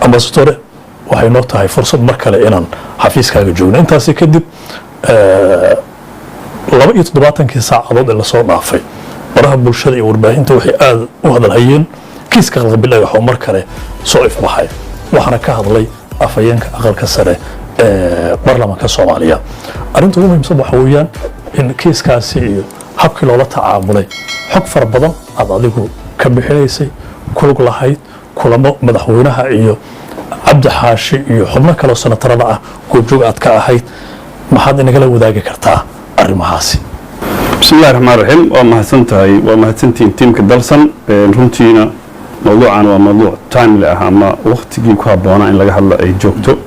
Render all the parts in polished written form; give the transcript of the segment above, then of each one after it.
ambasadore waxay noo tahay fursad mar kale inaan xafiiskaaga joogno intaasi kadib 72 saacadood ee la soo dhaafay baraha bulshada iyo warbaahinta waxay aad u hadalhayeen kiiska qalbidhagax oo mar kale soo ifbaxay waxaana ka hadlay afayeenka aqalka sare ee baarlamaanka Soomaaliya arinta ugu muhiimsan waxa weeyaan in kiiskaasi iyo habkii loola tacaamulay xog far badan aad adigu ka bixinaysay kulug lahayd kulamo madaxweynaha iyo Cabdi Xaashi iyo xubno kale oo sanatarada ah goobjoog aad ka ahayd maxaad inagala wadaagi kartaa arrimahaasi bismillaahir rahmaanir rahiim waa mahadsantiin tiimka dalsan runtiina mawduucan waa mawduuc timely ah ama waqtigii ku habboonaa in laga hadlo ay joogto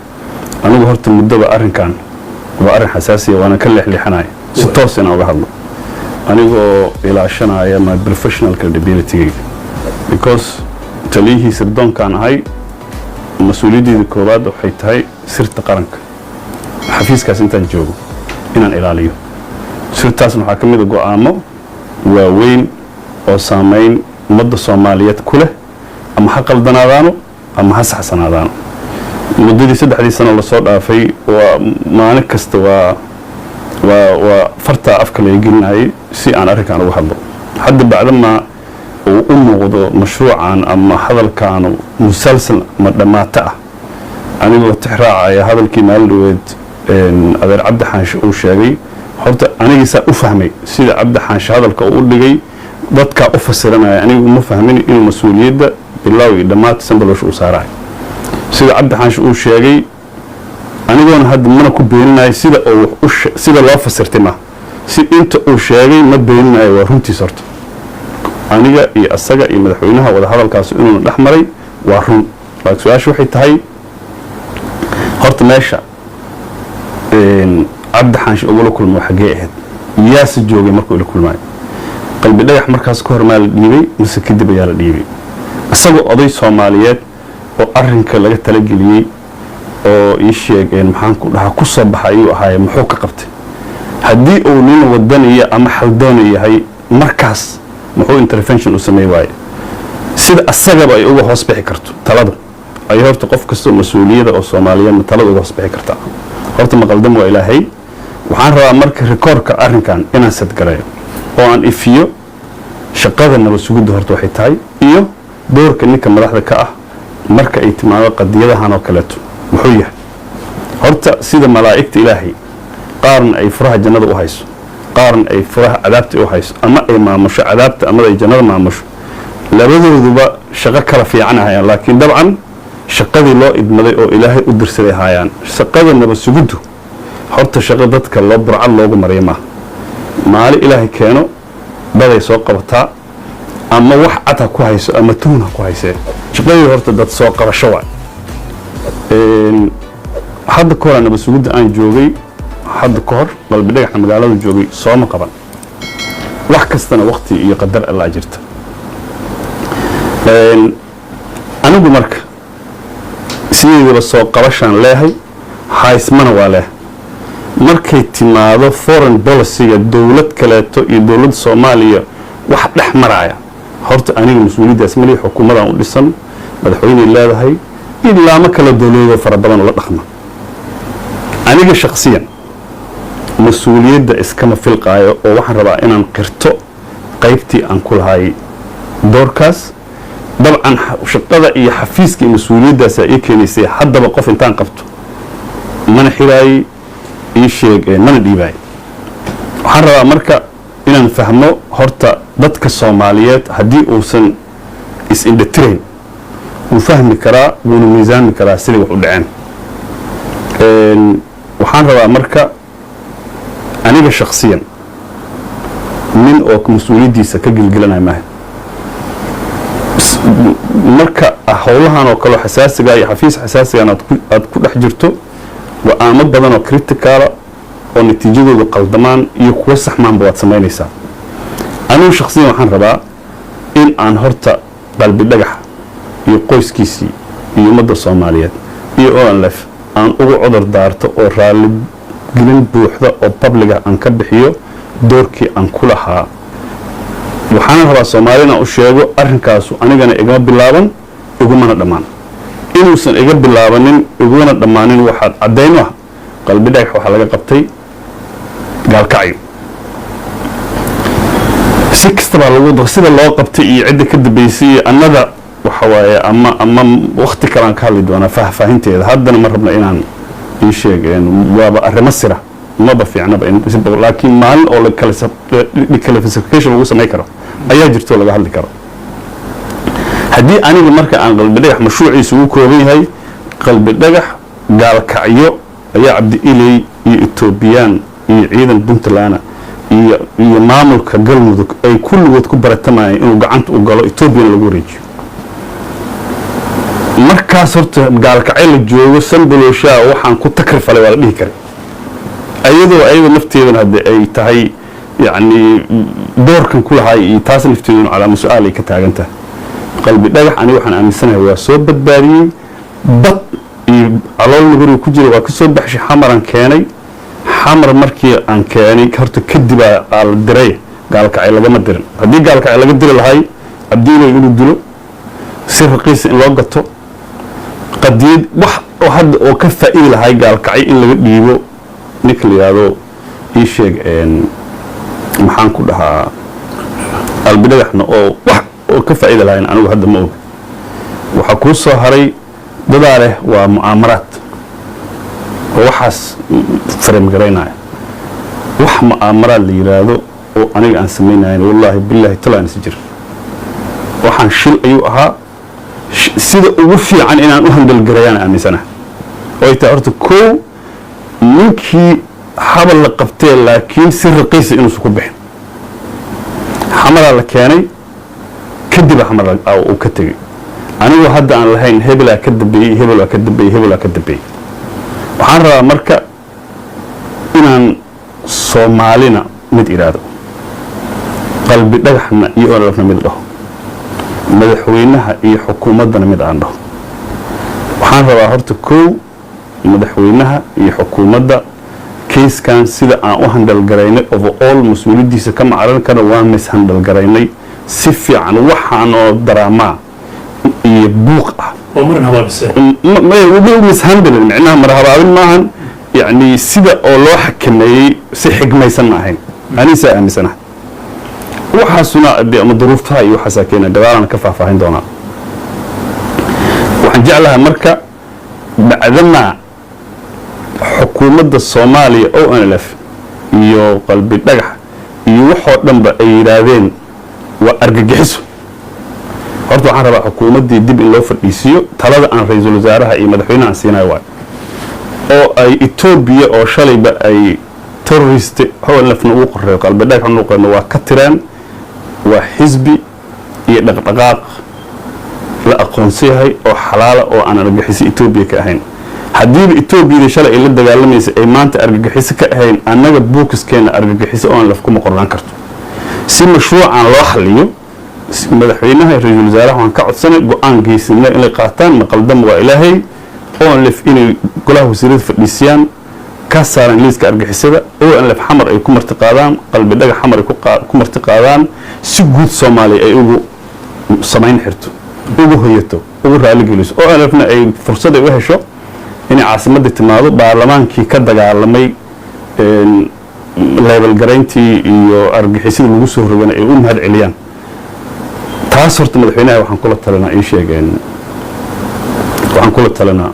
anigu horta muddaba arrinkan waa arrin xasaasi ah waana ka leexleexanay si toos ah uga hadlo anigoo ilaashanaya my professional credibility because taliyihii sirdoonkan ahay mas'uuliyadda koowaad waxay tahay sirta qaranka xafiiskaas intaan joogo inaan ilaaliyo sirtaas waxaa ka mid ah go'aamo waaweyn oo saameyn ummadda Soomaaliyeed ku leh ama ha qaldanaadaano ama ha saxsanaadaano muddadii 3 sano la soo dhaafay waa maalin kasta waa farta afka la gelinayay si aan arrinkan uga hadlo hadda bacdama uu muuqdo mashruucan ama hadalkan musalsal ma dhamaata ah anigoo tixraacaya hadalkii maalweed adeer Cabdi Xaashi uu sheegay horta anigiisa u fahmay sida Cabdi Xaashi hadalka uu dhigay dadka u fasiranaya anigu ma fahmin inuu mas'uuliyadda bilaawi dhamaat sanbaloosh u saaray sida Cabdi Xaashi uu sheegay anigoona hadda mana ku beeninayo sida loo fasirtay ma si inta uu sheegay ma beeninayo waa runtii sorto aniga iyo asaga iyo madaxweynaha wada hadalkaas inuu dhaxmaray waa run laakiin su'aashu waxay tahay horta meesha Cabdi Xaashi ugu kulmo xagee ahayd yaas joogay markuu la kulmay qalbi dhagax markaas ka hormaal dhiibay mise kadib ayaa la dhiibay asagoo oday Soomaaliyeed oo arrinka laga tala geliyay oo ii sheegeen maxaan ku dhaha ku soo baxay uu ahaay muxuu ka qabtay haddii uu nin wadaniya ama xaldoon yahay markaas muxuu intervention u sameeyay waay sida asagaba ay uga hoos bixi karto taladu ay horta qof kasta mas'uuliyada oo Soomaaliyeed talada uga hoos bixi kartaa horta maqaldam waa ilaahay waxaan rabaa marka rekoorka arrinkan inaan sadgalayo oo aan ifiyo shaqada nabad sugidda horta waxay tahay iyo doorka ninka madaxda ka ah marka ay timaado qadiyadahan oo kaleeto muxuu yahay horta sida malaa'ikta ilaahay qaarna ay furaha jannada u hayso qaarna ay furaha cadaabta u hayso ama ay maamusho cadaabta ama ay jannada maamusho labadooduba shaqo kala fiican ahayaan laakiin dabcan shaqadii loo idmaday oo ilaahay u dirsaday hayaan shaqada nabad sugiddu horta shaqo dadka loo burcad loogu maray maali ilaahay keeno baday soo qabataa ama wax cad ku hayso ama tuuna ku haysee shaqadii horta dad soo qabasho waa hadda ka hor nabad sugidda aan joogay hadda ka hor qalbi dhagaxa magaalada joogay soo ma qaban wax kastana waqti iyo qadar Allah jirta anigu marka sidii soo qabashan leeyahay haysmana waa leeyahay markay timaado foreign policy dawlad kaleeto iyo dawladda Soomaaliya wax dhex maraya horta aniga mas'uuliyadaas ma leeyahay xukuumadan u dhisan madaxweyne leedahay ilaa ma kala dawlado fara badan la dhaqma aniga shakhsiyan mas'uuliyadda iskama filqaayo oo waxaan rabaa inaan qirto qaybtii aan ku lahay doorkaas dabcan shaqada iyo xafiiska mas'uuliyaddaas ay keenaysay haddaba qof intaan qabto mana xiraay ii sheeg mana dhiibay waxaan rabaa marka inaan fahmo horta dadka Soomaaliyeed haddii uusan is indhatireen uu fahmi karaa wuuna miisaami karaa sidii wax u dhaceen waxaan rabaa marka aniga shakhsiyan min oo mas'uuliyadiisa ka gilgilanay maahay marka howlahan oo kale xasaasiga iyo xafiis xasaasiga aad ku dhex jirto go'aamo badan oo critical oo natiijadoodu qaldamaan iyo kuwa saxmaan baad sameynaysaa anigu shakhsiyan waxaan rabaa in aan horta qalbi dhagax iyo qoyskiisii iyo ummadda Soomaaliyeed iyo ONLF aan ugu cudur daarto oo raali gelin buuxda oo public aan ka bixiyo doorkii aan ku lahaa waxaan rabaa Soomaalina u sheego arrinkaas anigana igama bilaaban igumana dhamaan inuusan iga bilaabanin iguna dhammaanin waxaad caddayn ah qalbi dhagax waxaa laga qabtay gaalkacyo si kastaba lagu sida loo qabtay iyo cidda ka dambeysay iyo annada waxa waaye ama waqti kalaan ka hadli doonaa faahfaahinteeda haddana ma rabna inaan ii sheegeen waaba arrimo sira maba fiicnaba laakiin maalin oo declassification lagu samayn karo ayaa jirto laga hadli karo haddii aniga marka aan qalbi dhagax mashruuciisa ugu kooban yahay qalbi dhagax gaalkacyo ayaa cabdi iley iyo etoobiyaan iyo ciidan puntland iyo maamulka galmudug ay kulligood ku baratamayeen inuu gacanta u galo etoobiyana lagu wareejiyo markaas horta gaalkacyo la joogo sanbalooshaa waxaan ku takrifalay waa la dhihi karay ayadoo ayaga nafteedana hadde ay tahay yacni doorkan ku lahay iyo taas nafteeduna calaama su-aal ay ka taagan tahay qalbi dhagax aniga waxaan aaminsanahay waa soo badbaadiyey bad iyo caloolna guriga ku jira waa ka soo baxshay xamaran keenay xamar markii aan keenay horta kadibaa la diray gaalkacyo lagama dirin haddii gaalkacyo laga diri lahay cabdiiley inuu dilo si raqiisa in loo gato qadiyad wax oo hadda oo ka faa'iidi lahay gaalkacyo in laga dhiibo ninka la yidhaahdo ii sheeg maxaan ku dhahaa qalbi dhagaxna oo wax oo ka faa'iidi lahayn anigu hadda ma og waxaa kuu soo haray dadaa leh waa mu'aamaraad oo waxaas fareemgaraynaya wax mu'aamaraad la yidhaahdo oo aniga aan samaynayn wallaahi billaahi talaan is jir waxaan shil ayuu ahaa sida ugu fiican inaan u handalgarayaan aaminsanahay oo ay tahay horta kow ninkii habal la qabtee laakiin si raqiisa inuusan ku bixin xamaraa la keenay kadiba xamar uu ka tegey anigoo hadda aan lahayn hebelaa ka dambeeyey hebelaa ka dambeeyey hebelaa ka dambeeyey waxaan rabaa marka inaan soomaalina mid idhaahdo qalbi dhagaxna iyo ololafna mid dhaho madaxweynaha iyo xukuumaddana mid aan dhaho waxaan rabaa horta kow madaxweynaha iyo xukuumadda kayskan sida aan u handalgaraynay overall mas-uuliyaddiisa ka macran kara waan mishandalgaraynay si fiican waxaanoo daraamaa iyo buuq ah mishandalin micnaha marhabaabin maahan yacni sida oo loo xakameeyey si xigmaysan ma ahayn anisaa aaminsanaha waxaasuna ama duruuftaha iyo waxaasaa keena gadaalaan ka faahfaahin doonaa waxaan jeclahay marka bacdamaa xukuumadda soomaaliya o nlf iyo qalbi dhagax iyo waxoo dhanba ay yidhaahdeen waa argagixiso horta waxaan rabaa xukuumaddii dib in loo fadhiisiiyo talada aan ra-iisul wasaaraha iyo madaxweynaha siinayo waay oo ay etoobiya oo shalayba ay terrorist onlfna ugu qoreeyo qalbi dhagaxna ugu qorno waa ka tireen waa xisbi iyo dhaqdhaqaaq la aqoonsan yahay oo xalaala oo aan argagixiso etoobiya ka ahayn haddiiba etoobiyada shalay ay la dagaalamaysa ay maanta argagixiso ka ahayn annaga buukiskeena argagixiso onlf kuma qornaan karto si mashruucan loo xaliyo madaxweynaha iyo ra-iisul wasaaraha waxaan ka codsanay go-aan geesinimo inay qaataan maqaldama waa ilaahay onlf inay golaha wasiirada fadhiisiyaan ka saaran liiska argixisada onlf xamar ay ku marti qaadaan qalbi dhagax xamar ay ku marti qaadaan si guud soomaaliya ay ugu samayn xirto ugu hoyato ugu raaligeliso onlfna ay fursad ay u hesho inay caasimadda timaado baarlamaankii ka dagaalamay leebelgarayntii iyo argixisada lagu soo rogana ay u mahad celiyaan taas horta madaxweynaha waxaan kula talinaa ii sheegeen waxaan kula talinaa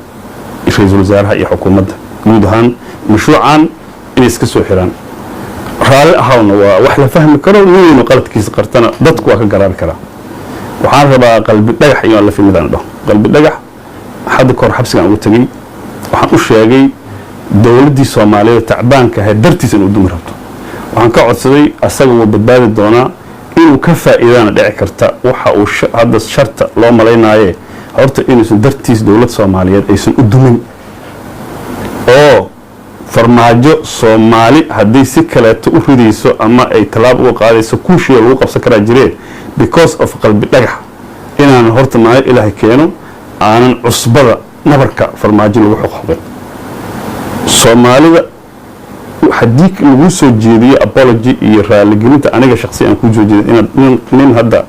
ra-iisul wasaaraha iyo xukuumadda guud ahaan mashruucan inay iska soo xiraan raalli ahawna waa wax la fahmi karo ninaynu qaladkiisa qartana dadku waa ka garaabi karaa waxaan rabaa qalbi dhagax iyo la filmidaan dhaho qalbi dhagax hadda kahor xabsigaan ugu tegey waxaan u sheegay dowladdii soomaaliyeed tacbaanka ahayd dartiisa inuu dumi rabto waxaan ka codsaday asaga wuu badbaadi doonaa inuu ka faa'iidana dhici karta waxa uu hadda sharta loo malaynaaye horta inuusan dartiis dowlad soomaaliyeed aysan u dumin oo farmaajo soomaali haddii si kaleeto u ridayso ama ay tallaab uga qaadayso kuushiya lagu qabsan karaa jiree because of qalbi dhagax inaan horta maalin ilaahay keeno aanan cusbada nabarka farmaajo lagu xoqxoqin soomaalida haddii lagu soo jeediyo apology iyo raaligelinta aniga shakhsi aan ku soo jeeday inaad nin hadda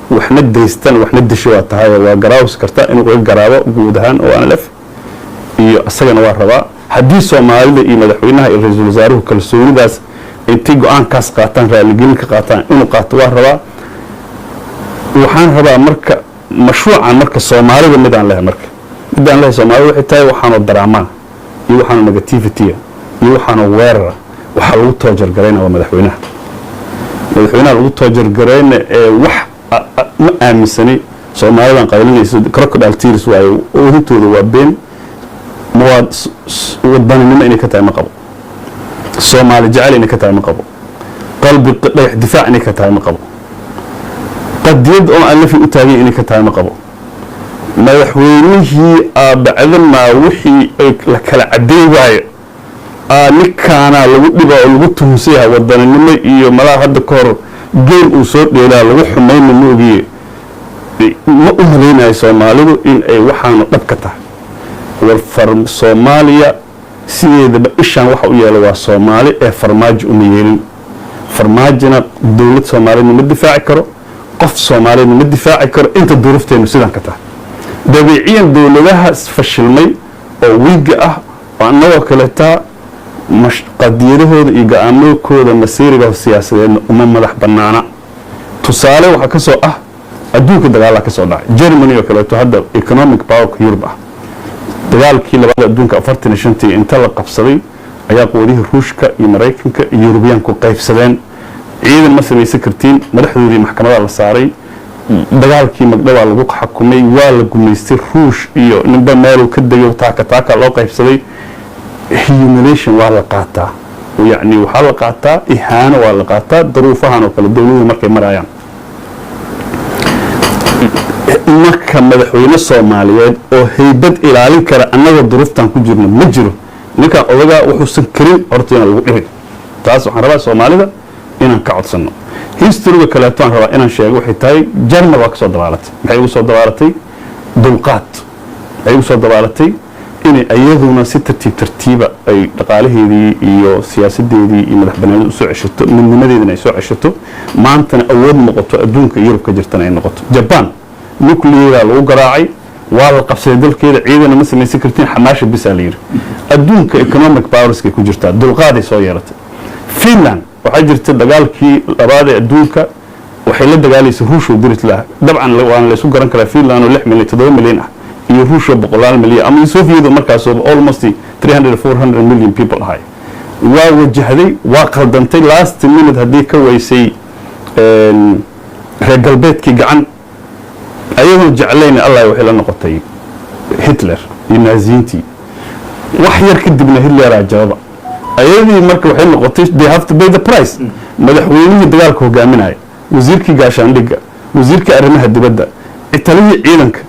waxna daystan waxna disho waa tahay waa garaawis karta inuu uga garaabo guud ahaan oo aan laf iyo asagana waa rabaa haddii Soomaalida iyo madaxweynaha iyo ra'iisul wasaaruhu kalsoonidaas intii go'aankaas qaataan raaligelin ka qaataan inuu qaato waa rabaa waxaan rabaa marka mashruucan marka Soomaalida midaan leh marka midaan leh Soomaalida waxay tahay waxaanu daraamaa iyo waxaanu negativity iyo waxaanu weerar waxa lagu toojar gareynaa waa madaxweynaha lagu toojar gareynaa wax ma aaminsani Soomaalidan qaylinayso crocodile tears waayo oo hintooda waa been مواد ودانينما إني كتاي مقبو Soomaali jecel inay ka tahay ma qabo qalbi dhagax difaac inay ka tahay ma qabo qadiyad oo aan la fi u taagay inay ka tahay ma qabo madaxweynihii bacdan ma wixii la kala cadeey waayo ninkaana lagu dhibo oo lagu tuhusay wadaninimo iyo malaha hadda ka hor game uu soo dheelaa lagu xumeeyay moogiye ma u maleynay Soomaalidu in ay waxaan dhab ka tahay والفرم Soomaaliya sideedaba ishaan waxa u yeelay waa Soomaali ee farmaajo uma yeelin farmaajina dawlad Soomaaliyeed ma difaaci karo qof Soomaaliyeed ma difaaci karo inta duruufteenu sidan ka tahay dabiiciyan dawladaha fashilmay oo wiiga ah anagoo kale taa qadiyadahooda iyo go'aamadooda masiiriga siyaasadeed uma madax banaana tusaale waxa ka soo ah adduunka dagaal ka soo dhacay Germany oo kale hadda economic power Europe ah dagaalkii labada adduunka 45 inta la qabsaday ayaa quwadaha Ruushka iyo Mareykanka iyo Yurubiyaanku qaybsadeen ciidan ma sameeyay kartiin madaxdoodii maxkamadda la saaray dagaalkii magdhawa lagu xukumay waa la gumeystay Ruush iyo ninba meel ka dagayo taaka loo qaybsaday humiliation waa la qaataa yani waxa la qaataa ihaano waa la qaataa daruufahan oo kala dawladda markay marayaan marka madaxweyne Soomaaliyeed oo haybad ilaalin kara annaga duruuftan ku jirno ma jiro ninka odaga wuxuu san karin horteena lagu dhigay taas waxaan rabaa Soomaalida inaan ka codsano historyga kale taan rabaa inaan sheego waxay tahay Jarmal waa ka soo dabaalatay maxay ugu soo dabaalatay dulqaad ay ugu soo dabaalatay in ayaduna si tartiiba ay dhaqaalaheedii iyo siyaasadeedii iyo madaxbannaanida u soo ceshato midnimadeedina ay soo ceshato maantana awood noqoto adduunka Yurub ka jirtana ay noqoto Japan nuclear lagu garaacay waa la qabsaday dalkeeda ciidana ma sameeyay kartiin xamaasha bisa la yiri adduunka economic powers ku jirta dulqaad ay soo yeelatay Finland waxa jirta dagaalkii labaad ee adduunka waxay la dagaalaysay Ruushka diritla dabcan waan la isku garan karaa Finland oo 6 milyan 7 milyan ah iyo Ruushka 100 milyan ama Soviet markaas oo almost 300-400 million people ahay waa wajahday waa qaldantay last minute hadii ka waysay reer galbeedkii gacan ayagoo jeclayna Allah waxay la noqotay Hitler iyo Naziintii wax yar kadibna Hitler ajaba ayadii marka waxay noqotay they have to pay the price madaxweynihii dagaalka hogaaminaya wasiirkii gaashaandhigga wasiirka arrimaha dibadda Italiya ciidanka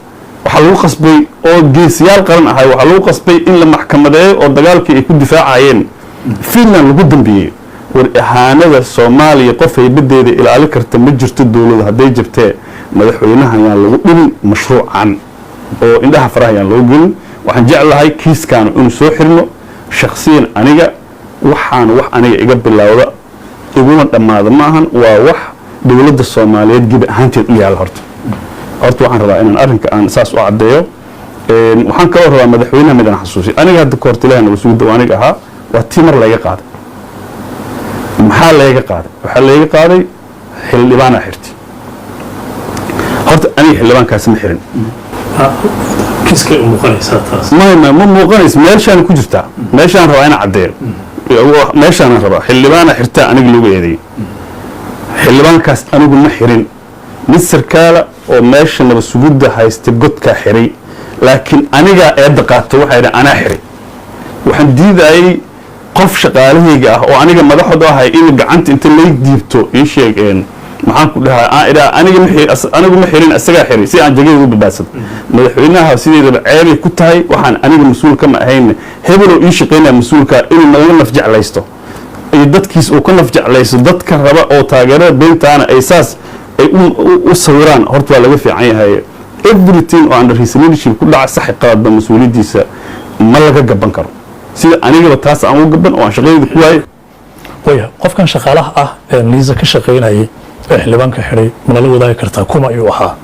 waxa lagu qasbay oo geesiyaal qaran ahay waxa lagu qasbay in la maxkamadeeyo oo dagaalkii ay ku difaacayeen Finland lagu dambeeyay war ahaanada Soomaaliya qof ay badeeda ilaalin karta ma jirto dawladda haday jirtee madaxweynaha ayaan lagu dhibin mashruucan oo indhaha faraha ayaan loo gelin waxaan jeclahay kiiskan inuu soo xirno shakhsiyan aniga waxaan wax aniga iga bilowda iguna dhamaada maahan waa wax dawladda Soomaaliyeed gib ahaanteed u yaal horta waxaan rabaa inaan arrinka aan saas u cadeeyo waxaan ka rabaa madaxweynaha midaan xasuusi aniga hadda koortilahan wasuuda aniga ahaa waa timar laga qaaday maxaa laga qaaday waxa laga qaaday xildhibaana xirti horta aniga xildhibaankaas ma xirin kiiska u muuqanaysaa taas ma muuqanays meeshaan ku jirtaa meeshaan rabaa inaan cadeeyo meeshaan rabaa xildhibaana xirta aniga lagu eedeeyay xildhibaankaas anigu ma xirin mid sarkaala oo meesha naba sugudda haysta godka xiray laakiin aniga eeda qaato waxa ana xiray waxaan diiday qof shaqaalahayga ah oo aniga madaxooda ahay in gacanta inta lay diibto ii sheegeen maxaan ku dhahaa anigu ma xirin asaga xiray si aan jagada u badbaasado madaxweynaha sideedaba ceeb ku tahay waxaan aniga mas'uul ka ma ahayn hebel oo ii shaqeynaa mas'uulka inuu naga naf jeclaysto iyo dadkiis uu ka naf jeclaysto dadka raba oo taageerada beentaana ay saas ay u sawiraan horta waa laga fiican yahay everything under his leadership ku dhaca sax qaadba mas'uuliyadiisa ma laga gaban karo sida aniga taas aan u gaban oo aan shaqadii ku waayay qofkan shaqaalaha ah ee liisa ka shaqeynayay xildhibaanka xidhay manala wadaagi kartaa kuma ayuu ahaa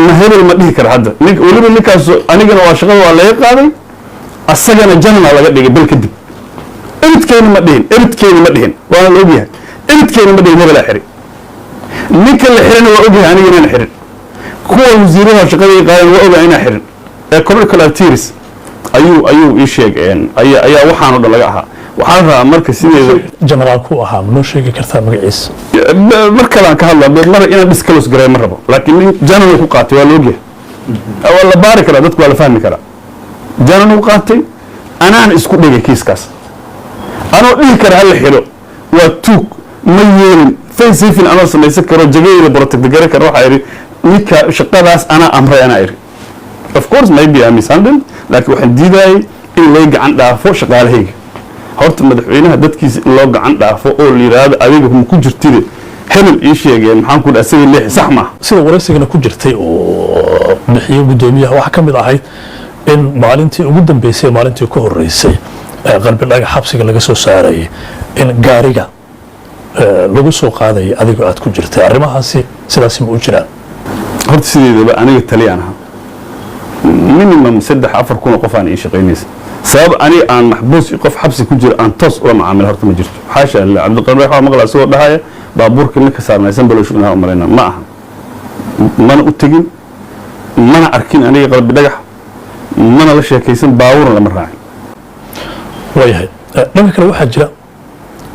ma hebel ma dhihi kara hadda weliba ninkaas anigana waa shaqada waa laga qaaday asagana janna laga dhigay bil kadib eridkeena ma dhihin waana la ogyahay eridkeena ma dhihin hebelaa xiray ninka la xirana waa ogyahay aniga inaan xirin kuwa wasiirada shaqadii qaadan waa ogaa inaan xirin ee curricular activities ayuu ii sheegeen ayaa waxaan oo dhan laga ahaa waxaan rabaa marka sideeda generaalku ahaa ma noo sheegi kartaa magaciisa mar kalaan ka hadla mar inaan disclose garay ma rabo laakiin nin janan ku qaatay waa la ogyahay waa la baari karaa dadku waa la fahmi karaa janan u qaatay anaan isku dhigay kiiskaas anoo dhihi kara hala xidho waa tuug ma yeelin faysifin anoo samaysan karo jagayla protectgare karo waxaa idhi ninka shaqadaas anaa amray anaa idhi of course maybe I mishandled laakiin waxaan diidayay in lay gacan dhaafo shaqaalahayga horta madaxweynaha dadkiisa in loo gacan dhaafo oo la yidhaahdo adiga ma ku jirtide hebel ii sheegeen maxaan ku dhaha asaga leexi sax maaha sida waraysigana ku jirtay oo bixiye guddoomiyaha waxaa ka mid ahayd in maalintii ugu dambeysay maalintii ku horeysay qalbi dhagax xabsiga laga soo saarayay in gaariga lagu soo qaadayay adigoo aad ku jirtay arrimahaasi sidaasi ma u jiraan horta sideedaba aniga taliyaan ahaa minimum 3-4 kun oo qof aan ii shaqaynaysa sabab aniga aan maxbuus qof xabsi ku jiro aan toos ula macaamil horta ma jirto xaasha allah cabdiqadir waxaa maqla isagoo dhahaya baabuurka ninka saarnaysan balowshu inaa umalayna ma aha mana u tegin mana arkin aniga qalbi dhagax mana la sheekaysan baabuurna lama raacin waayahay dhanka kale waxaa jira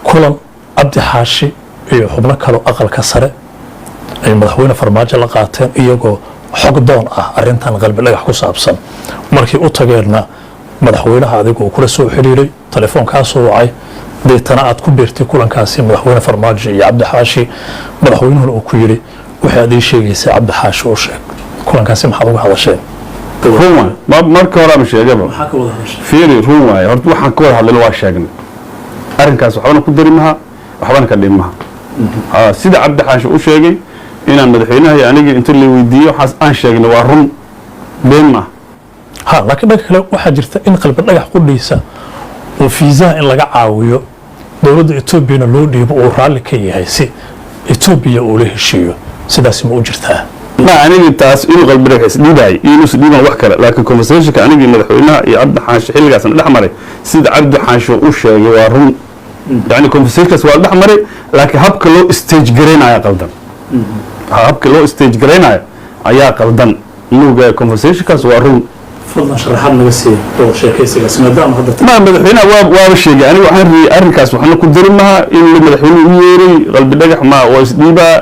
kulan cabdi xaashi iyo xubno kaloo aqalka sare ay madaxweyne farmaajo la qaateen iyagoo xog doon ah arrintan qalbi dhagax ku saabsan markii u tageenna madaxweynaha adigoo kula soo xiriiray telefoonkaa soo wacay deetana aad ku beertay kulankaasi madaxweyne farmaajo iyo cabdi xaashi madaxweynuhuna uu ku yidhi waxay aad ii sheegaysaa cabdi xaashi u sheeg kulankaasi maxaad uga hadasheen run waay marka hore ama sheegaba fiiri run waaye horta waxaan ka wada hadlayna waa sheegnay arrinkaas waxbana ku dari maha waxbana ka dhin maha sida cabdi xaashi u sheegay inaan madaxweynaha iyo aniga inta la weydiiyo waxaas aan sheegnay waa run been maaha ha laakiin dhanka kale waxaa jirta in qalbi dhagax qudhiisa oo fiisaha in laga caawiyo dowladda etoobiyana loo dhiibo uu raalli ka yahay si etoobiya uu la heshiiyo sidaas ma u jirtaa ma aniga taas inuu qalbi dhagax isdhiibaay iyo inuu isdhiiban wax kale laakiin conversationka anigii madaxweynaha iyo cabdi xaashi xilligaasna dhex maray sida cabdi xaashi u sheegay waa run yani conversationkaas waa dhex maray laakiin habka loo stage garaynayo qaldan habka loo stage garaynayo ayaa qaldan nuuga conversationkaas waa run fadlan sharaxaad naga sii oo sheekaysigaas maadaama hadda ma madaxweynaha waaba sheegay aniga waxaan rabay arrinkaas waxna ku dari maha in madaxweynuhu u yeeray qalbi dhagax ma waa isdhiibaa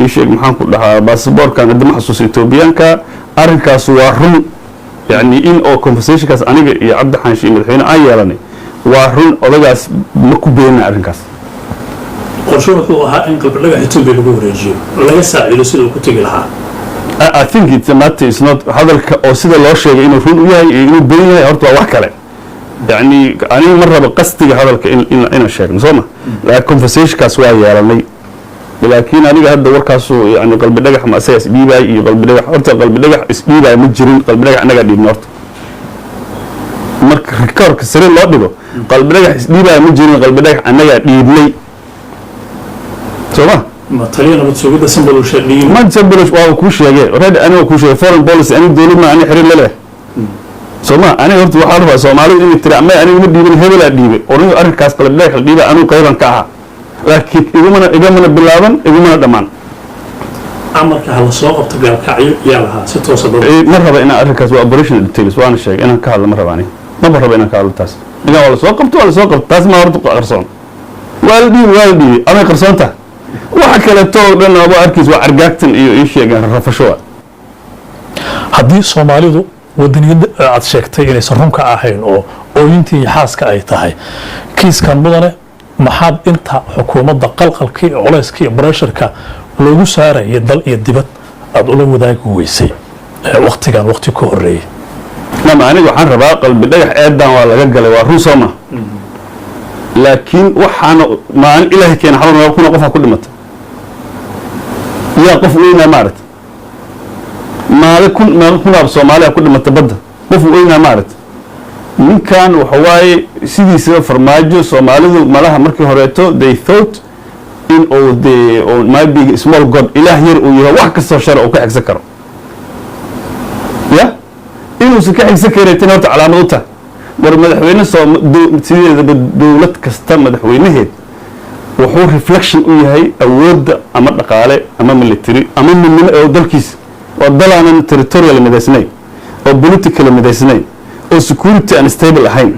ii sheeg maxaan ku dhahaa baasaboorkan haddama xasuusa etoobiyaanka arrinkaas waa run yani in oo conversationkaas aniga iyo cabdi xaashi iyo madaxweyne aan yeelanay waa run odagaas ma ku beenina arrinkaas qorsho wuxuu ahaa in qalbi dhagax etoobiya lagu wareejiyo laga saacido sida uu ku tegi lahaa I think it's a matter is not hadalka oo sida loo sheegay inuu run u yahay iyo inuu been yahay horta waa wax kale yani aniga ma rabo qastiga hadalka inaan sheegno soo ma laakiin conversationkaas waa yeelanay laakiin aniga hadda warkaasu yani qalbi dhagax ma asaga isdhiibaay iyo qalbi dhagax horta qalbi dhagax isdhiibaay ma jirin qalbi dhagax annagaa dhiibna horta marka rikoorka sare loo dhigo qalbi dhagax isdhiibaay ma jirin qalbi dhagax annagaa dhiibnay soo ma ma taliyana mid sugida sambalowsha dhiin ma sambalowsh waa kuu sheegay already aniga kuu sheegay foreign policy aniga dowlad ma ani xirin leleh soo ma aniga horta waxaa rabaa soomaalidu inay tiri ama aniga ma dhiibin hebelaa dhiibay oo aniga arrinkaas qalbi dhagax dhiibay anigu qayban ka ahaa laakiin igamana bilaaban igumana dhammaan amarka hala soo qabto gaalkacyo yaa lahaa si toosa ma raba inaan arrinkaas waa operational details waana sheegay inaan ka hadlo ma raba aniga maba raba inaan ka hadlo taas nigan waa lasoo qabto taas ma horta qarsoon waa la dhiibay amay qarsoon tahay waxa kaleeto oo dhan aba arkiis waa argaagtan iyo ii sheegaan rafasho haddii soomaalidu wadaniyada aad sheegtay inaysan runka ahayn oo ooyintii xaaska ay tahay kiiskan mudane maxaad inta xukuumadda qalqalka iyo culayska iyo bareesharka loogu saarayay dal iyo dibad aada ula wadaagi weysay waktigan wakti ka horeeyey nama aniga waxaan rabaa qalbi dhagax eedan waa laga galay waa run soo ma laakiin waxaana maalin ilaahay keena xabar kuna qofaa ku dhimata yaa qof weynaa maaragta maalin kunaab soomaaliya ku dhimata badda qof weynaa maaragta ninkan waxa waaye sidiisaba farmaajo soomaalidu malaha markii horeeto they thought in oo dee oo maybe small god ilaah yar uu yahay wax kastoo shar uu ka xigsan karo ya inuusan ka xigsan kareetin horta calaamad u tahay war madaxweyne sideedaba dowlad kasta madaxweynaheed wuxuu reflection u yahay awoodda ama dhaqaale ama military ama midnimo oo dalkiisa oo dal aanan territorial midaysnayn oo political midaysnayn oo security unstable ahayn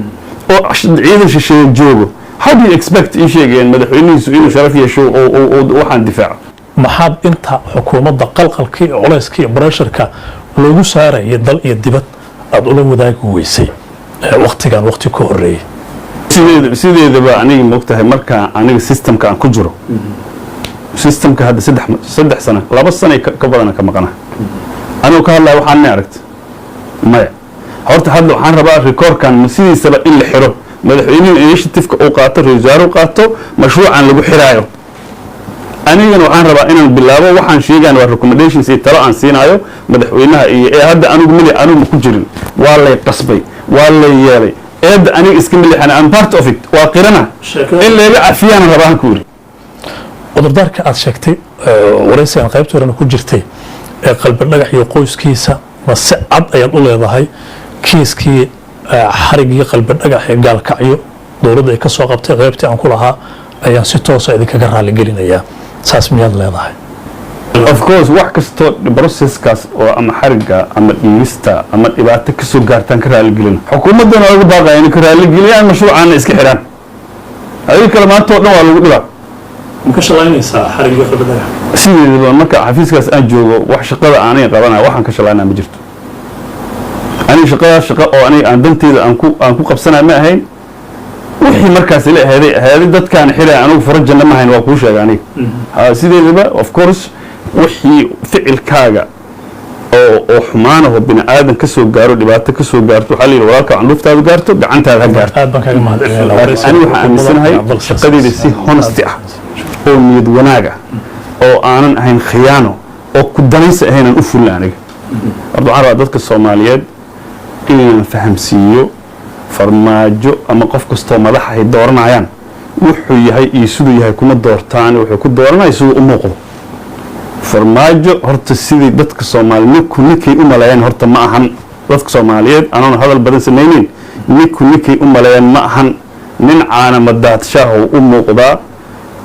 oo ciidan shisheeye joogo how do you expect in sheegeen madaxweynihiisu inuu sharaf yeesho oo waxaan difaaco maxaad inta xukuumadda qalqalka iyo culayska iyo pressureka loogu saaraya dal iyo dibad aada ula wadaagi weysay waqtigan waqti ka horeeyay sideedaba aniga moogtahay marka aniga systemka aan ku jiro systemka hadda saddex sano 2 sano ka badan ka maqana anuu ka hadlaa waxaan ma aragta maya horta hadda waxaan rabaa recordkan sidiisaba in la xiro madaxweynaha initiative-ka uu qaato ra'iisul wasaare qaato mashruucan lagu xiraayo anigana waxaan rabaa inaan bilaabo waxaan sheegaan waa recommendations iyo talo aan siinayo madaxweynaha iyo hadda anigu ku jirin waa lay qasbay waa lay yeelay aniga iska milixana I'm part of it waa qirana in laga cafiyaan rabaan ku yiri cudurdaarka aad sheegtay waraysigan qaybta horena ku jirtay ee qalbi dhagax iyo qoyskiisa ma si cad ayaad u leedahay kiiskii xarigii qalbi dhagax ee gaalkacyo dowladda ay ka soo qabtay qaybtii aan ku lahaa ayaan si toosa idinkaga raali gelinayaa saas miyaad leedahay of course wax kastoo processkaas oo ama xariga ama dhiibista ama dhibaato ka soo gaartaan ka raali gelina xukuumaddana lagu baaqaya inay ka raali geliyaan mashruucaana iska xiraan adiga kale maanta oo dhan waa lagu dhibaa ma ka shaqaynaysaa xarigii qalbi dhagax sideedaba marka xafiiskaas aan joogo wax shaqada aanay qabanaya waxaan ka shaqaynaa ma jirto aniga shaqadaas shaqo oo aniga aan danteeda aan ku qabsanaya ma ahayn wixii markaas la ahaday dadkaan xiray anigu furo janno ma ahayn waa kuu sheega aniga sideedaba of course wixii ficilkaaga oo xumaanaho bini aadan ka soo gaaro dhibaato ka soo gaarto waxaa la yidhi walaalka candhuuftaada gaarto gacantaada ha gaarto aad baan kaaga mahadcelinayaa aniga waxaan aaminsanahay shaqadeyda si honesty ah oo niyad wanaag ah oo aanan ahayn khiyaano oo ku danaysa ahaynaan u fulna aniga horta waxaan rabaa dadka soomaaliyeed inaan fahamsiiyo farmaajo ama qof kastoo madaxa ay dooranayaan wuxuu yahay iyo siduu yahay kuma doortaan wuxuu ku dooranaya siduu u muuqdo farmaajo horta sidii dadka Soomaaliyeed ninkay u maleeyaan horta ma ahan dadka Soomaaliyeed anoon hadal badan sameeyeen ninkay u maleeyaan ma ahan nin caana madaadshaah u muuqdaa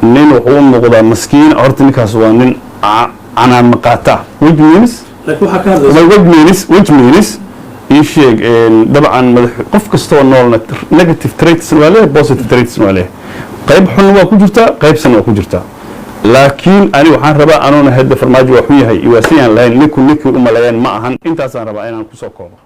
nin wuxuu u muuqdaa maskiin horta ninkaas waa nin ana maqaata which means يشيء طبعا قف كستوى نولنا negative traits ولا positive traits ولا قيب حلوة كجرتا قيب سنة كجرتا لكن أنا وحان ربا أنا نهد فرماجي وحويها يواسيان لين لكل أم لين معهن أنت أصلا ربا أنا كسوكوما